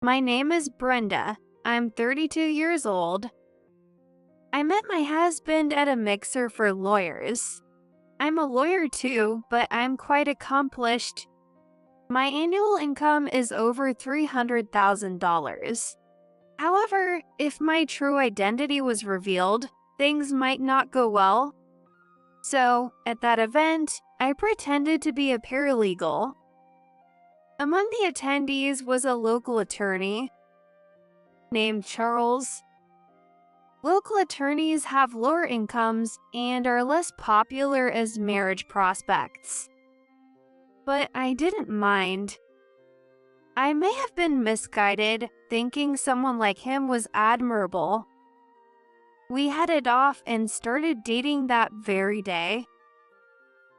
My name is Brenda. I'm 32 years old. I met my husband at a mixer for lawyers. I'm a lawyer too, but I'm quite accomplished. My annual income is over $300,000. However, if my true identity was revealed, things might not go well. So, at that event, I pretended to be a paralegal. Among the attendees was a local attorney named Charles. Local attorneys have lower incomes and are less popular as marriage prospects. But I didn't mind. I may have been misguided, thinking someone like him was admirable. We headed off and started dating that very day.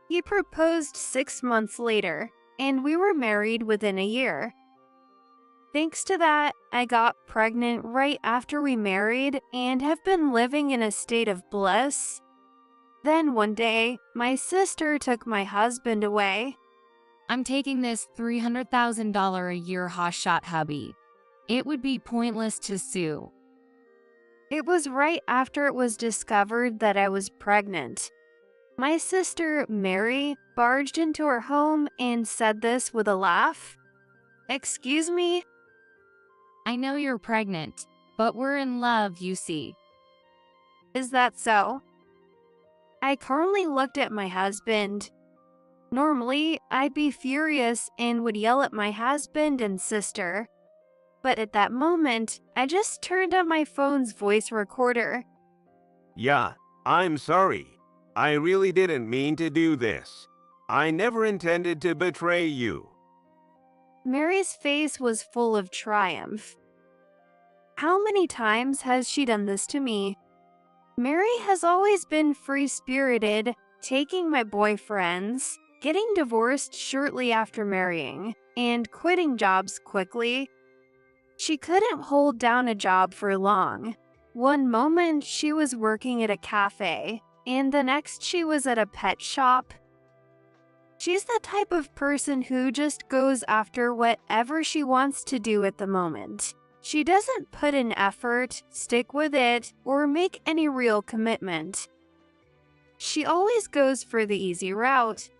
He proposed 6 months later, and we were married within a year. Thanks to that, I got pregnant right after we married and have been living in a state of bliss. Then one day, my sister took my husband away. I'm taking this $300,000 a year hotshot hubby. It would be pointless to sue. It was right after it was discovered that I was pregnant. My sister, Mary, barged into our home and said this with a laugh. "Excuse me?" I know you're pregnant, but we're in love, you see. "Is that so?" I calmly looked at my husband. Normally, I'd be furious and would yell at my husband and sister. But at that moment, I just turned on my phone's voice recorder. Yeah, I'm sorry. I really didn't mean to do this. I never intended to betray you. Mary's face was full of triumph. How many times has she done this to me? Mary has always been free-spirited, taking my boyfriends, getting divorced shortly after marrying, and quitting jobs quickly. She couldn't hold down a job for long. One moment she was working at a cafe, and the next she was at a pet shop. She's the type of person who just goes after whatever she wants to do at the moment. She doesn't put in effort, stick with it, or make any real commitment. She always goes for the easy route.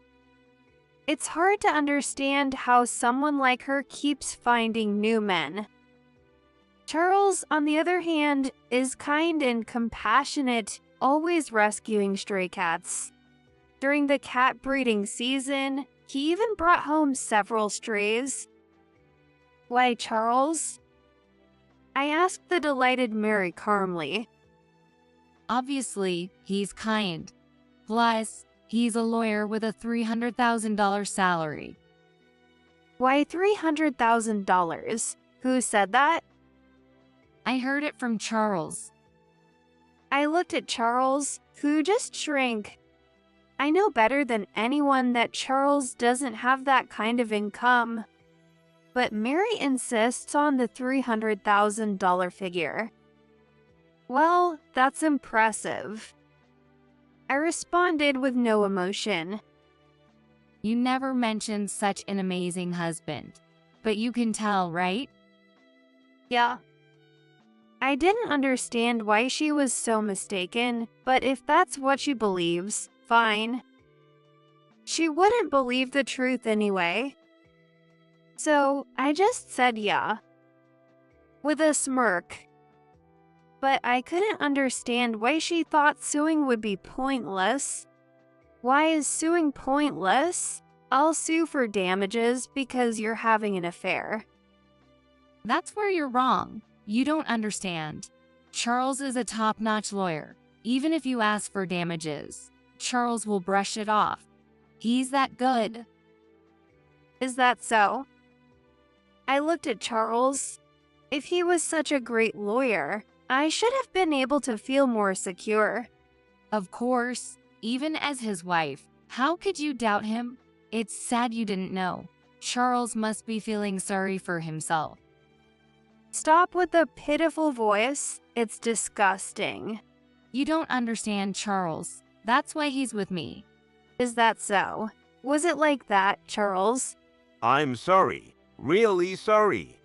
It's hard to understand how someone like her keeps finding new men. Charles, on the other hand, is kind and compassionate, always rescuing stray cats. During the cat breeding season, he even brought home several strays. "Why, Charles?" I asked the delighted Mary calmly. Obviously, he's kind. Plus, he's a lawyer with a $300,000 salary. "Why $300,000? Who said that?" I heard it from Charles. I looked at Charles, who just shrank. I know better than anyone that Charles doesn't have that kind of income. But Mary insists on the $300,000 figure. "Well, that's impressive." I responded with no emotion. You never mentioned such an amazing husband. But you can tell, right? Yeah. I didn't understand why she was so mistaken, but if that's what she believes, fine. She wouldn't believe the truth anyway. So I just said yeah, with a smirk. But I couldn't understand why she thought suing would be pointless. Why is suing pointless? I'll sue for damages because you're having an affair. That's where you're wrong. You don't understand. Charles is a top-notch lawyer. Even if you ask for damages, Charles will brush it off. He's that good. Is that so? I looked at Charles. If he was such a great lawyer, I should have been able to feel more secure. Of course, even as his wife, how could you doubt him? It's sad you didn't know. Charles must be feeling sorry for himself. Stop with the pitiful voice. It's disgusting. You don't understand Charles. That's why he's with me. Is that so? Was it like that, Charles? I'm sorry. Really sorry.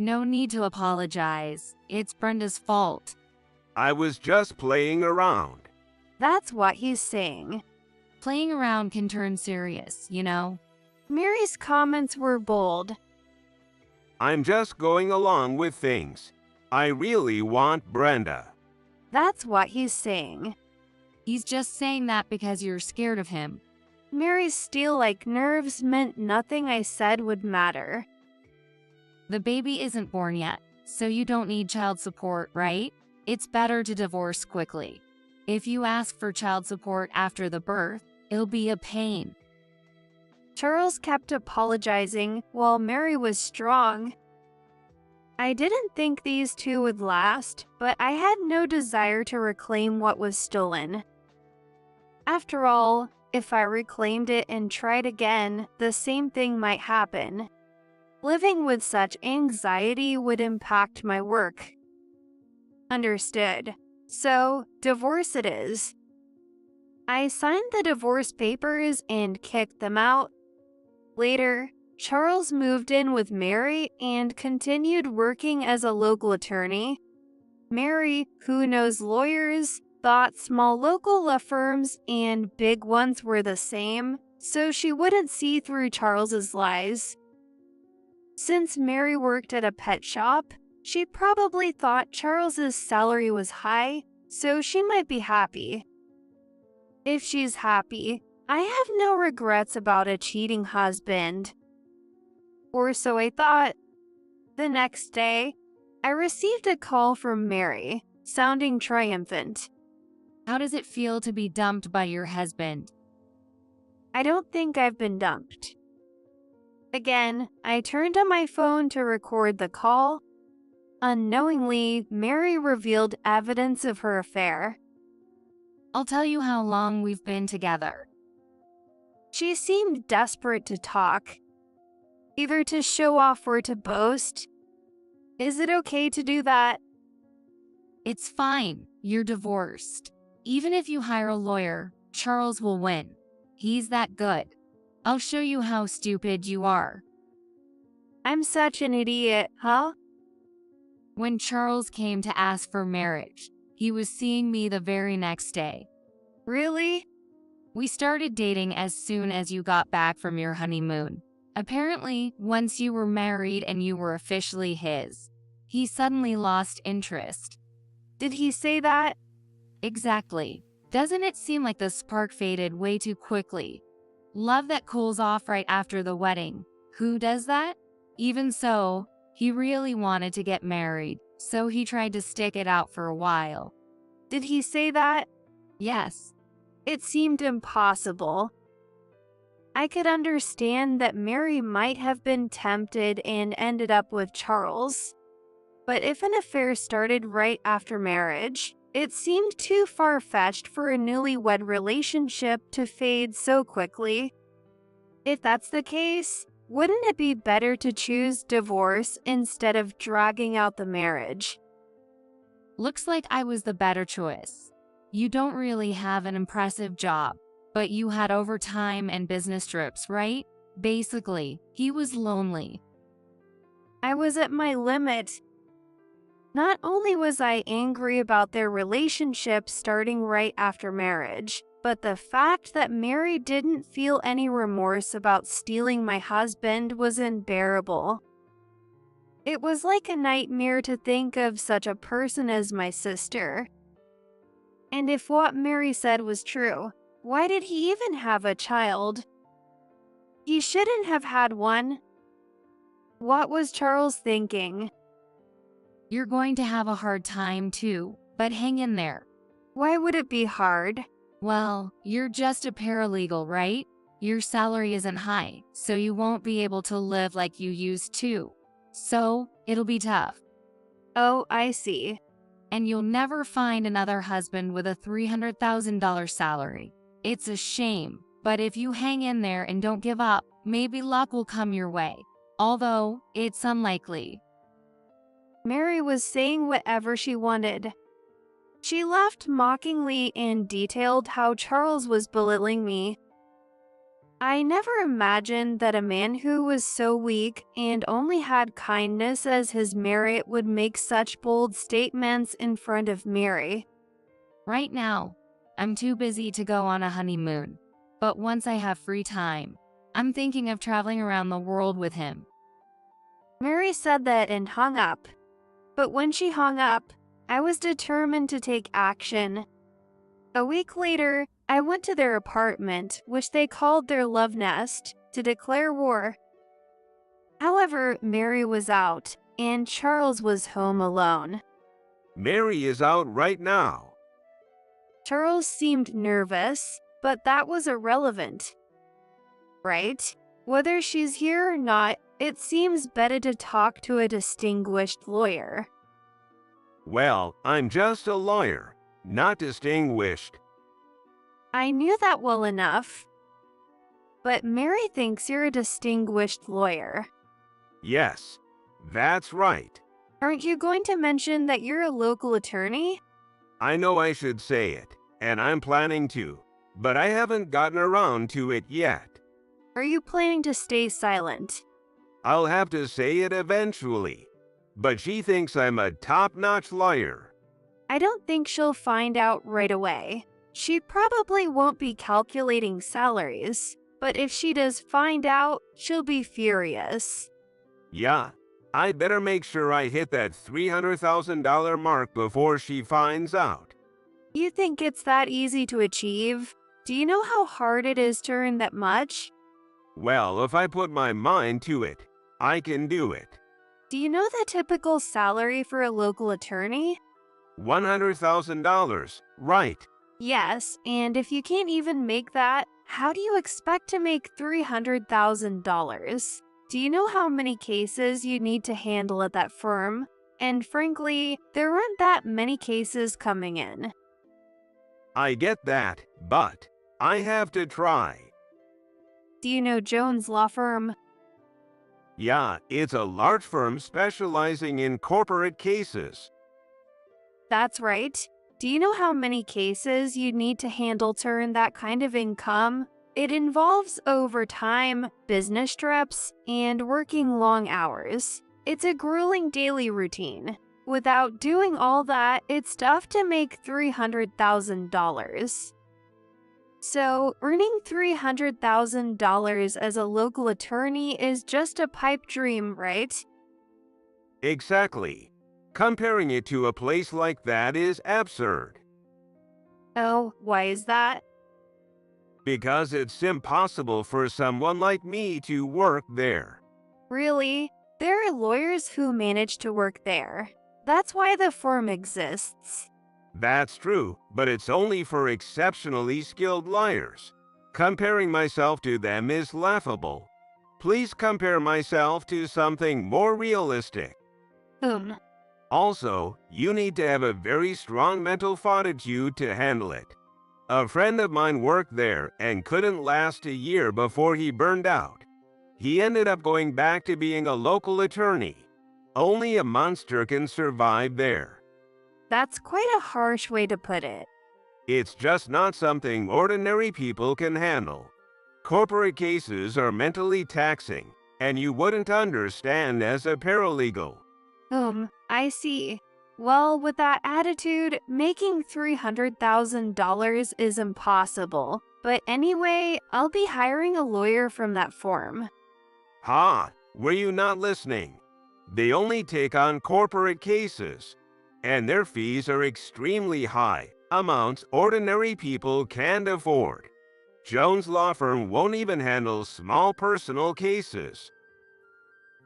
No need to apologize. It's Brenda's fault. I was just playing around. That's what he's saying. Playing around can turn serious, you know? Mary's comments were bold. I'm just going along with things. I really want Brenda. That's what he's saying. He's just saying that because you're scared of him. Mary's steel-like nerves meant nothing I said would matter. The baby isn't born yet, so you don't need child support, right? It's better to divorce quickly. If you ask for child support after the birth, it'll be a pain. Charles kept apologizing while Mary was strong. I didn't think these two would last, but I had no desire to reclaim what was stolen. After all, if I reclaimed it and tried again, the same thing might happen. Living with such anxiety would impact my work. Understood. So, divorce it is. I signed the divorce papers and kicked them out. Later, Charles moved in with Mary and continued working as a local attorney. Mary, who knows lawyers, thought small local law firms and big ones were the same, so she wouldn't see through Charles's lies. Since Mary worked at a pet shop, she probably thought Charles's salary was high, so she might be happy. If she's happy, I have no regrets about a cheating husband. Or so I thought. The next day, I received a call from Mary, sounding triumphant. How does it feel to be dumped by your husband? I don't think I've been dumped. Again, I turned on my phone to record the call. Unknowingly, Mary revealed evidence of her affair. I'll tell you how long we've been together. She seemed desperate to talk, either to show off or to boast. Is it okay to do that? It's fine. You're divorced. Even if you hire a lawyer, Charles will win. He's that good. I'll show you how stupid you are. I'm such an idiot, huh? When Charles came to ask for marriage, he was seeing me the very next day. Really? We started dating as soon as you got back from your honeymoon. Apparently, once you were married and you were officially his, he suddenly lost interest. Did he say that? Exactly. Doesn't it seem like the spark faded way too quickly? Love that cools off right after the wedding. Who does that? Even so, he really wanted to get married, so he tried to stick it out for a while. Did he say that? Yes. It seemed impossible. I could understand that Mary might have been tempted and ended up with Charles. But if an affair started right after marriage, it seemed too far-fetched for a newlywed relationship to fade so quickly. If that's the case, wouldn't it be better to choose divorce instead of dragging out the marriage? Looks like I was the better choice. You don't really have an impressive job, but you had overtime and business trips, right? Basically, he was lonely. I was at my limit. Not only was I angry about their relationship starting right after marriage, but the fact that Mary didn't feel any remorse about stealing my husband was unbearable. It was like a nightmare to think of such a person as my sister. And if what Mary said was true, why did he even have a child? He shouldn't have had one. What was Charles thinking? You're going to have a hard time too, but hang in there. Why would it be hard? Well, you're just a paralegal, right? Your salary isn't high, so you won't be able to live like you used to. So, it'll be tough. Oh, I see. And you'll never find another husband with a $300,000 salary. It's a shame, but if you hang in there and don't give up, maybe luck will come your way. Although, it's unlikely. Mary was saying whatever she wanted. She laughed mockingly and detailed how Charles was belittling me. I never imagined that a man who was so weak and only had kindness as his merit would make such bold statements in front of Mary. Right now, I'm too busy to go on a honeymoon. But once I have free time, I'm thinking of traveling around the world with him. Mary said that and hung up. But when she hung up, I was determined to take action. A week later, I went to their apartment, which they called their love nest, to declare war. However, Mary was out, and Charles was home alone. Mary is out right now. Charles seemed nervous, but that was irrelevant. Right? Whether she's here or not, it seems better to talk to a distinguished lawyer. Well, I'm just a lawyer, not distinguished. I knew that well enough. But Mary thinks you're a distinguished lawyer. Yes, that's right. Aren't you going to mention that you're a local attorney? I know I should say it, and I'm planning to, but I haven't gotten around to it yet. Are you planning to stay silent? I'll have to say it eventually, but she thinks I'm a top-notch lawyer. I don't think she'll find out right away. She probably won't be calculating salaries, but if she does find out, she'll be furious. Yeah, I better make sure I hit that $300,000 mark before she finds out. You think it's that easy to achieve? Do you know how hard it is to earn that much? Well, if I put my mind to it, I can do it. Do you know the typical salary for a local attorney? $100,000, right. Yes, and if you can't even make that, how do you expect to make $300,000? Do you know how many cases you need to handle at that firm? And frankly, there aren't that many cases coming in. I get that, but I have to try. Do you know Jones Law Firm? Yeah, it's a large firm specializing in corporate cases. That's right. Do you know how many cases you need to handle to earn that kind of income? It involves overtime, business trips, and working long hours. It's a grueling daily routine. Without doing all that, it's tough to make $300,000. So, earning $300,000 as a local attorney is just a pipe dream, right? Exactly. Comparing it to a place like that is absurd. Oh, why is that? Because it's impossible for someone like me to work there. Really? There are lawyers who manage to work there. That's why the firm exists. That's true, but it's only for exceptionally skilled lawyers. Comparing myself to them is laughable. Please compare myself to something more realistic. Also, you need to have a very strong mental fortitude to handle it. A friend of mine worked there and couldn't last a year before he burned out. He ended up going back to being a local attorney. Only a monster can survive there. That's quite a harsh way to put it. It's just not something ordinary people can handle. Corporate cases are mentally taxing, and you wouldn't understand as a paralegal. I see. Well, with that attitude, making $300,000 is impossible. But anyway, I'll be hiring a lawyer from that firm. Ha! Were you not listening? They only take on corporate cases, and their fees are extremely high, amounts ordinary people can't afford. Jones Law Firm won't even handle small personal cases.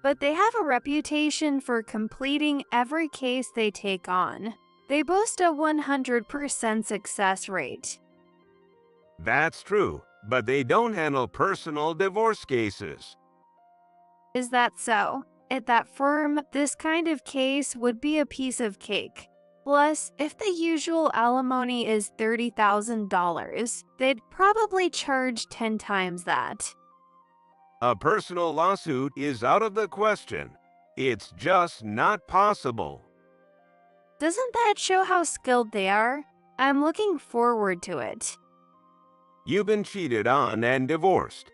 But they have a reputation for completing every case they take on. They boast a 100% success rate. That's true, but they don't handle personal divorce cases. Is that so? At that firm, this kind of case would be a piece of cake. Plus, if the usual alimony is $30,000, they'd probably charge 10 times that. A personal lawsuit is out of the question. It's just not possible. Doesn't that show how skilled they are? I'm looking forward to it. You've been cheated on and divorced.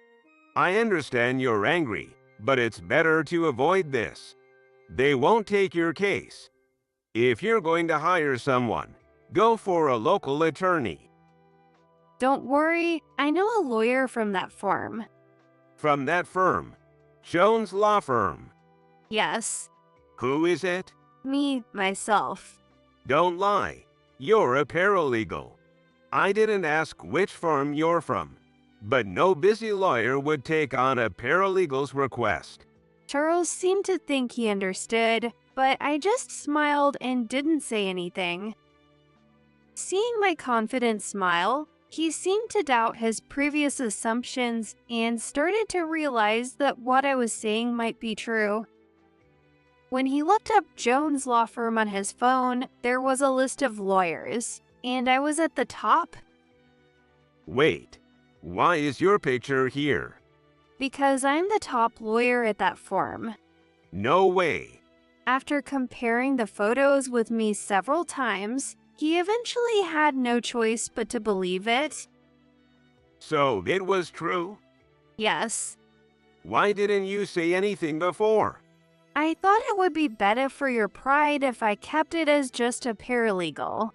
I understand you're angry, but it's better to avoid this. They won't take your case. If you're going to hire someone, go for a local attorney. Don't worry, I know a lawyer from that firm. From that firm, Jones Law Firm. Yes, Who is it? me, myself. Don't lie. You're a paralegal. I didn't ask which firm you're from, but no busy lawyer would take on a paralegal's request. Charles seemed to think he understood, but I just smiled and didn't say anything. Seeing my confident smile, he seemed to doubt his previous assumptions and started to realize that what I was saying might be true. When he looked up Jones Law Firm on his phone, there was a list of lawyers, and I was at the top. Wait, why is your picture here? Because I'm the top lawyer at that firm. No way. After comparing the photos with me several times, he eventually had no choice but to believe it. So it was true? Yes, Why didn't you say anything before? I thought it would be better for your pride if I kept it as just a paralegal.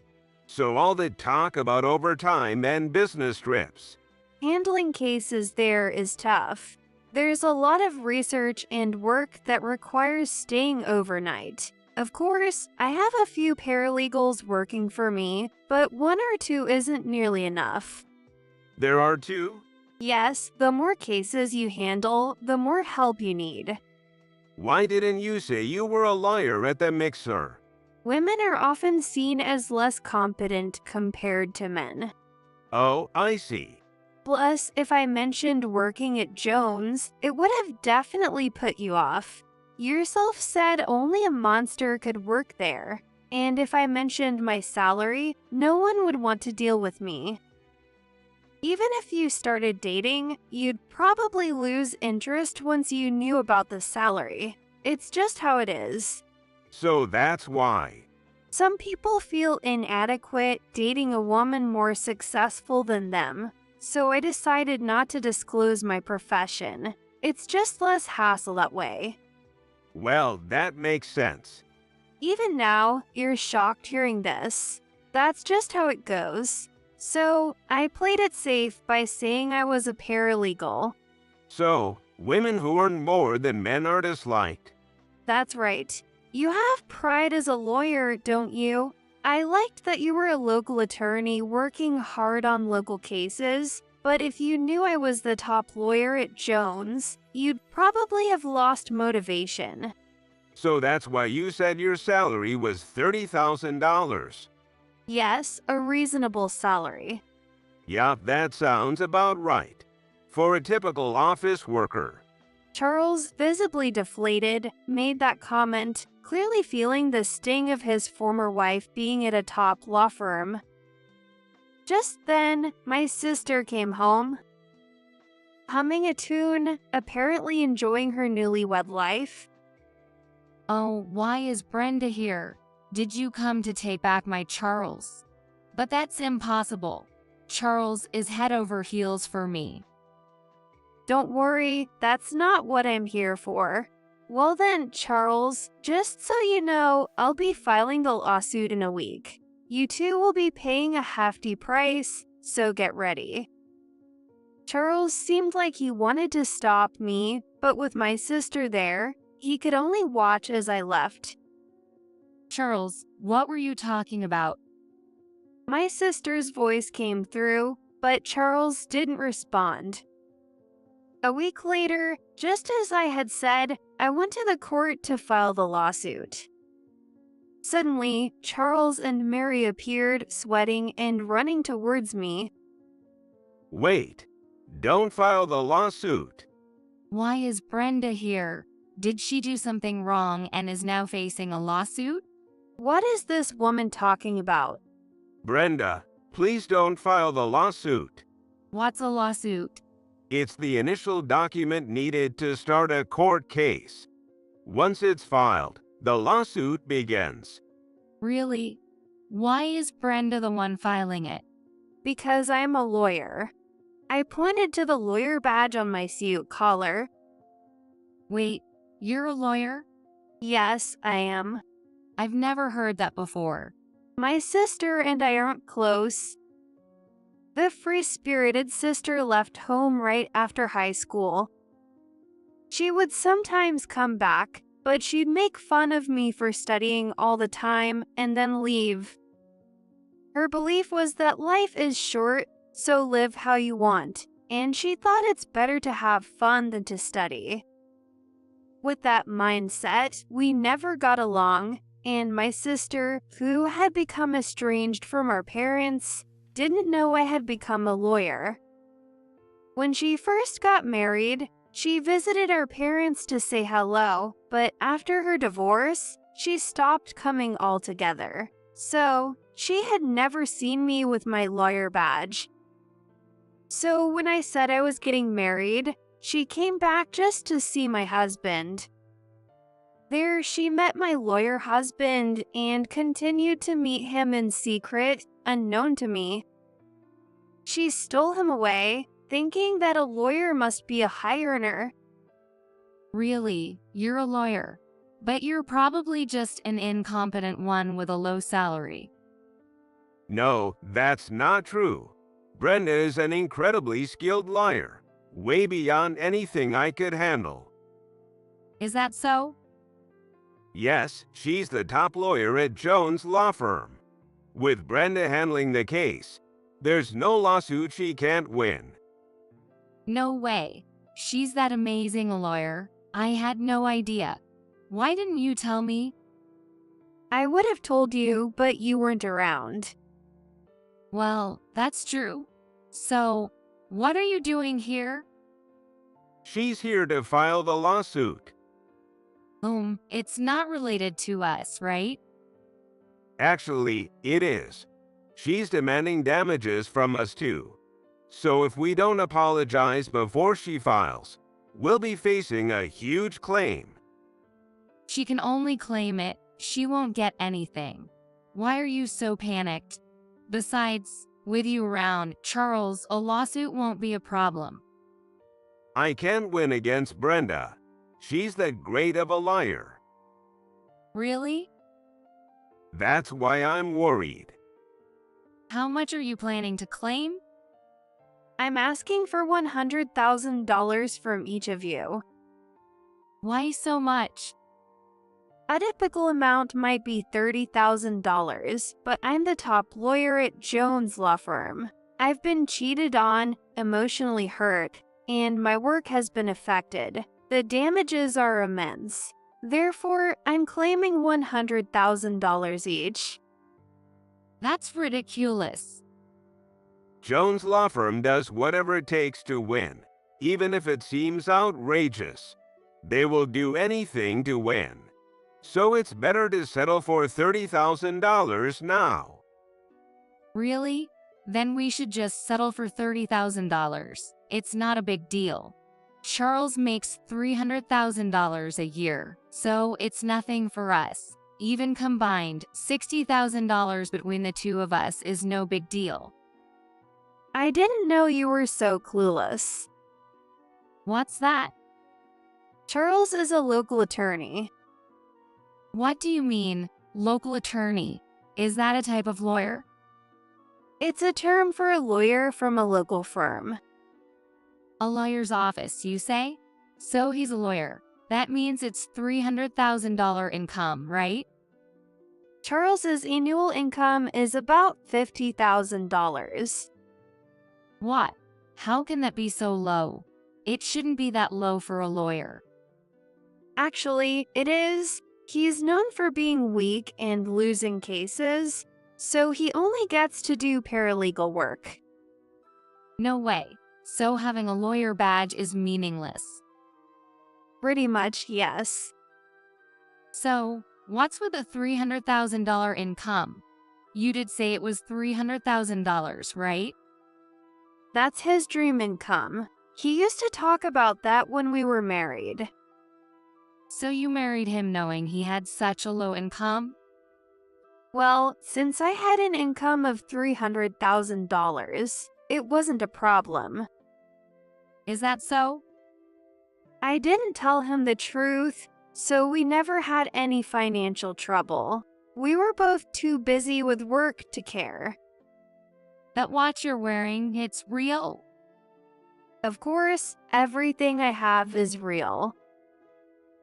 So all the talk about overtime and business trips. Handling cases there is tough. There's a lot of research and work that requires staying overnight. Of course, I have a few paralegals working for me, but one or two isn't nearly enough. There are two? Yes, the more cases you handle, the more help you need. Why didn't you say you were a lawyer at the mixer? Women are often seen as less competent compared to men. Oh, I see. Plus, if I mentioned working at Jones, it would have definitely put you off. Yourself said only a monster could work there, and if I mentioned my salary, no one would want to deal with me. Even if you started dating, you'd probably lose interest once you knew about the salary. It's just how it is. So that's why. Some people feel inadequate dating a woman more successful than them, so I decided not to disclose my profession. It's just less hassle that way. Well, that makes sense. Even now, you're shocked hearing this. That's just how it goes. So, I played it safe by saying I was a paralegal. So, women who earn more than men are disliked. That's right. You have pride as a lawyer, don't you? I liked that you were a local attorney working hard on local cases, but if you knew I was the top lawyer at Jones, you'd probably have lost motivation. So that's why you said your salary was $30,000. Yes, a reasonable salary. Yup, that sounds about right. For a typical office worker. Charles, visibly deflated, made that comment, clearly feeling the sting of his former wife being at a top law firm. Just then, my sister came home, humming a tune, apparently enjoying her newlywed life. Oh, why is Brenda here? Did you come to take back my Charles? But that's impossible. Charles is head over heels for me. Don't worry, that's not what I'm here for. Well then, Charles, just so you know, I'll be filing the lawsuit in a week. You two will be paying a hefty price, so get ready. Charles seemed like he wanted to stop me, but with my sister there, he could only watch as I left. Charles, what were you talking about? My sister's voice came through, but Charles didn't respond. A week later, just as I had said, I went to the court to file the lawsuit. Suddenly, Charles and Mary appeared, sweating and running towards me. Wait, don't file the lawsuit. Why is Brenda here? Did she do something wrong and is now facing a lawsuit? What is this woman talking about? Brenda, please don't file the lawsuit. What's a lawsuit? It's the initial document needed to start a court case. Once it's filed, the lawsuit begins. Really? Why is Brenda the one filing it? Because I'm a lawyer. I pointed to the lawyer badge on my suit collar. Wait, you're a lawyer? Yes, I am. I've never heard that before. My sister and I aren't close. The free-spirited sister left home right after high school. She would sometimes come back, but she'd make fun of me for studying all the time and then leave. Her belief was that life is short, so live how you want, and she thought it's better to have fun than to study. With that mindset, we never got along, and my sister, who had become estranged from our parents, didn't know I had become a lawyer. When she first got married, she visited our parents to say hello, but after her divorce, she stopped coming altogether. So, she had never seen me with my lawyer badge. So when I said I was getting married, she came back just to see my husband. There, she met my lawyer husband and continued to meet him in secret, unknown to me. She stole him away, thinking that a lawyer must be a high earner. Really, you're a lawyer, but you're probably just an incompetent one with a low salary. No, that's not true. Brenda is an incredibly skilled liar, way beyond anything I could handle. Is that so? Yes, she's the top lawyer at Jones' law firm. With Brenda handling the case, there's no lawsuit she can't win. No way. She's that amazing a lawyer. I had no idea. Why didn't you tell me? I would have told you, but you weren't around. Well, that's true. So, what are you doing here? She's here to file the lawsuit. It's not related to us, right? Actually, it is. She's demanding damages from us too. So if we don't apologize before she files, we'll be facing a huge claim. She can only claim it. She won't get anything. Why are you so panicked? Besides, with you around, Charles, a lawsuit won't be a problem. I can't win against Brenda. She's that great of a liar. Really? That's why I'm worried. How much are you planning to claim? I'm asking for $100,000 from each of you. Why so much? A typical amount might be $30,000, but I'm the top lawyer at Jones' law firm. I've been cheated on, emotionally hurt, and my work has been affected. The damages are immense. Therefore, I'm claiming $100,000 each. That's ridiculous. Jones' law firm does whatever it takes to win, even if it seems outrageous. They will do anything to win. So it's better to settle for $30,000 now. Really? Then we should just settle for $30,000. It's not a big deal. Charles makes $300,000 a year, so it's nothing for us. Even combined, $60,000 between the two of us is no big deal. I didn't know you were so clueless. What's that? Charles is a local attorney. What do you mean, local attorney? Is that a type of lawyer? It's a term for a lawyer from a local firm. A lawyer's office, you say? So he's a lawyer. That means it's $300,000 income, right? Charles's annual income is about $50,000. What? How can that be so low? It shouldn't be that low for a lawyer. Actually, it is. He's known for being weak and losing cases, so he only gets to do paralegal work. No way. So having a lawyer badge is meaningless. Pretty much, yes. So, what's with the $300,000 income? You did say it was $300,000, right? That's his dream income. He used to talk about that when we were married. So you married him knowing he had such a low income? Well, since I had an income of $300,000, it wasn't a problem. Is that so? I didn't tell him the truth, so we never had any financial trouble. We were both too busy with work to care. That watch you're wearing, it's real? Of course, everything I have is real.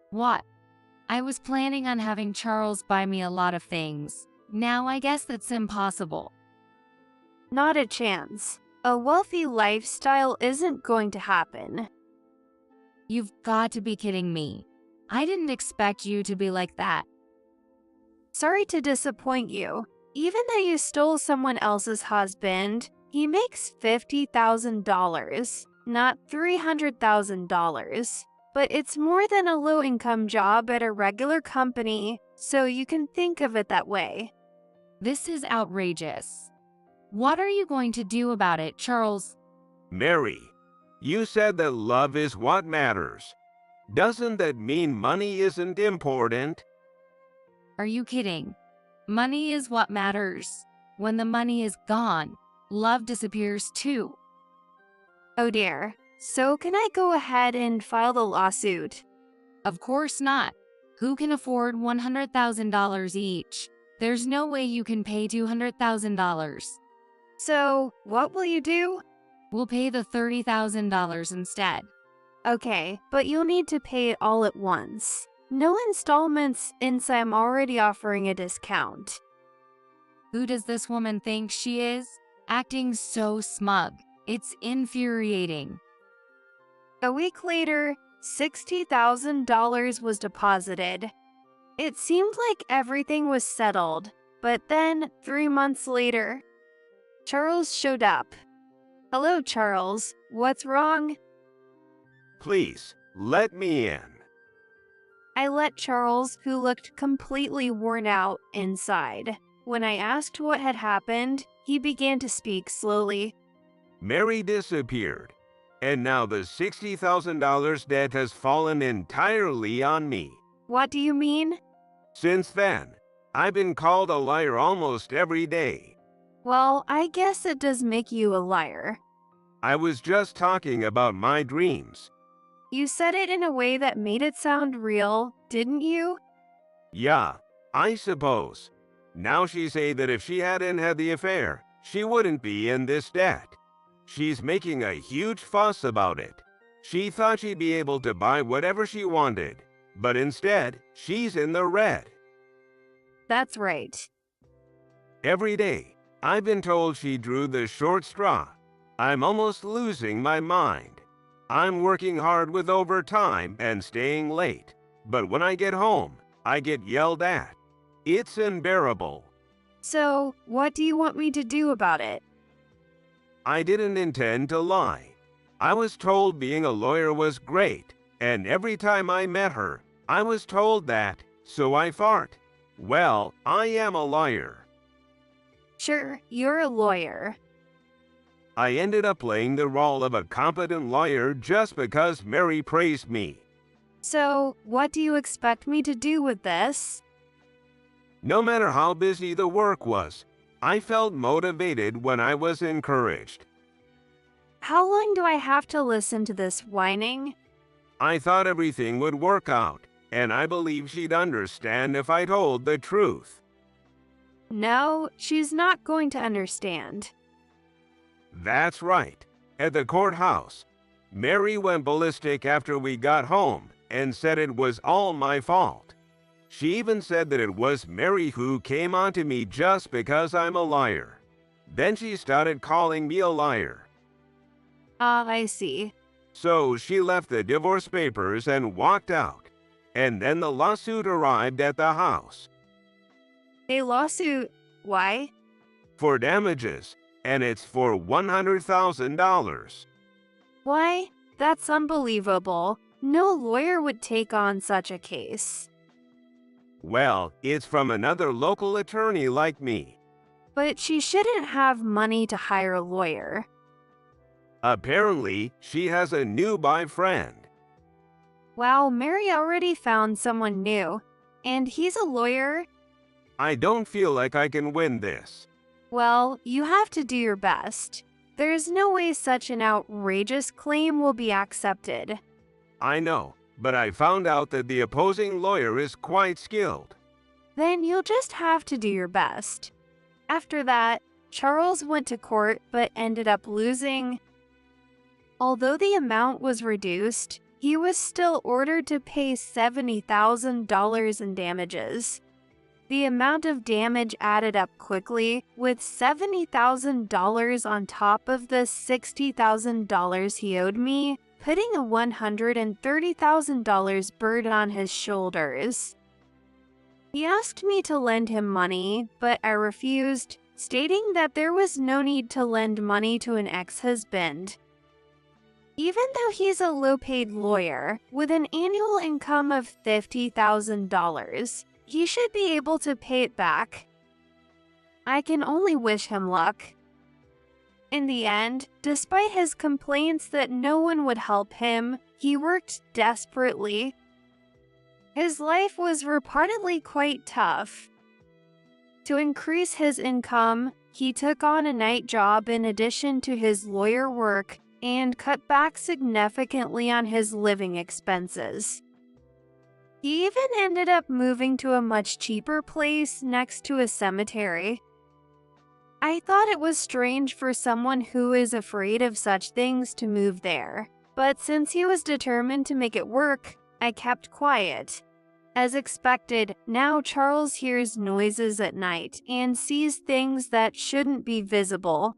What? I was planning on having Charles buy me a lot of things. Now I guess that's impossible. Not a chance. A wealthy lifestyle isn't going to happen. You've got to be kidding me. I didn't expect you to be like that. Sorry to disappoint you. Even though you stole someone else's husband, he makes $50,000, not $300,000. But it's more than a low-income job at a regular company, so you can think of it that way. This is outrageous. What are you going to do about it, Charles? Mary, you said that love is what matters. Doesn't that mean money isn't important? Are you kidding? Money is what matters. When the money is gone, love disappears too. Oh dear. So can I go ahead and file the lawsuit? Of course not. Who can afford $100,000 each? There's no way you can pay $200,000. So, what will you do? We'll pay the $30,000 instead. Okay, but you'll need to pay it all at once. No installments, since I'm already offering a discount. Who does this woman think she is? Acting so smug. It's infuriating. A week later, $60,000 was deposited. It seemed like everything was settled, but then, 3 months later, Charles showed up. Hello, Charles. What's wrong? Please, let me in. I let Charles, who looked completely worn out, inside. When I asked what had happened, he began to speak slowly. Mary disappeared, and now the $60,000 debt has fallen entirely on me. What do you mean? Since then, I've been called a liar almost every day. Well, I guess it does make you a liar. I was just talking about my dreams. You said it in a way that made it sound real, didn't you? Yeah, I suppose. Now she say that if she hadn't had the affair, she wouldn't be in this debt. She's making a huge fuss about it. She thought she'd be able to buy whatever she wanted, but instead, she's in the red. That's right. Every day, I've been told she drew the short straw. I'm almost losing my mind. I'm working hard with overtime and staying late, but when I get home, I get yelled at. It's unbearable. So, what do you want me to do about it? I didn't intend to lie. I was told being a lawyer was great, and every time I met her, I was told that, so I fart. Well, I am a liar. Sure, you're a lawyer. I ended up playing the role of a competent lawyer just because Mary praised me. So, what do you expect me to do with this? No matter how busy the work was, I felt motivated when I was encouraged. How long do I have to listen to this whining? I thought everything would work out, and I believed she'd understand if I told the truth. No, she's not going to understand. That's right. At the courthouse, Mary went ballistic after we got home and said it was all my fault. She even said that it was Mary who came onto me just because I'm a liar. Then she started calling me a liar. Ah, I see. So she left the divorce papers and walked out. And then the lawsuit arrived at the house. A lawsuit? Why? For damages, and it's for $100,000. Why? That's unbelievable. No lawyer would take on such a case. Well, it's from another local attorney like me. But she shouldn't have money to hire a lawyer. Apparently, she has a new boyfriend. Wow, Mary already found someone new. And he's a lawyer? I don't feel like I can win this. Well, you have to do your best. There's no way such an outrageous claim will be accepted. I know, but I found out that the opposing lawyer is quite skilled. Then you'll just have to do your best. After that, Charles went to court but ended up losing. Although the amount was reduced, he was still ordered to pay $70,000 in damages. The amount of damage added up quickly, with $70,000 on top of the $60,000 he owed me, putting a $130,000 burden on his shoulders. He asked me to lend him money, but I refused, stating that there was no need to lend money to an ex-husband. Even though he's a low-paid lawyer with an annual income of $50,000, he should be able to pay it back. I can only wish him luck. In the end, despite his complaints that no one would help him, he worked desperately. His life was reportedly quite tough. To increase his income, he took on a night job in addition to his lawyer work and cut back significantly on his living expenses. He even ended up moving to a much cheaper place next to a cemetery. I thought it was strange for someone who is afraid of such things to move there, but since he was determined to make it work, I kept quiet. As expected, now Charles hears noises at night and sees things that shouldn't be visible.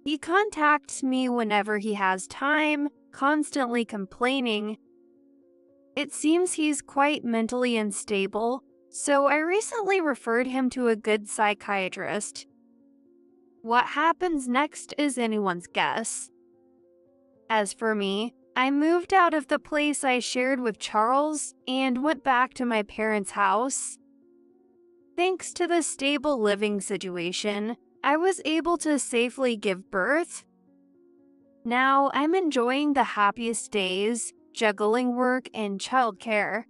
He contacts me whenever he has time, constantly complaining. It seems he's quite mentally unstable, so I recently referred him to a good psychiatrist. What happens next is anyone's guess. As for me, I moved out of the place I shared with Charles and went back to my parents' house. Thanks to the stable living situation, I was able to safely give birth. Now I'm enjoying the happiest days, juggling work and childcare.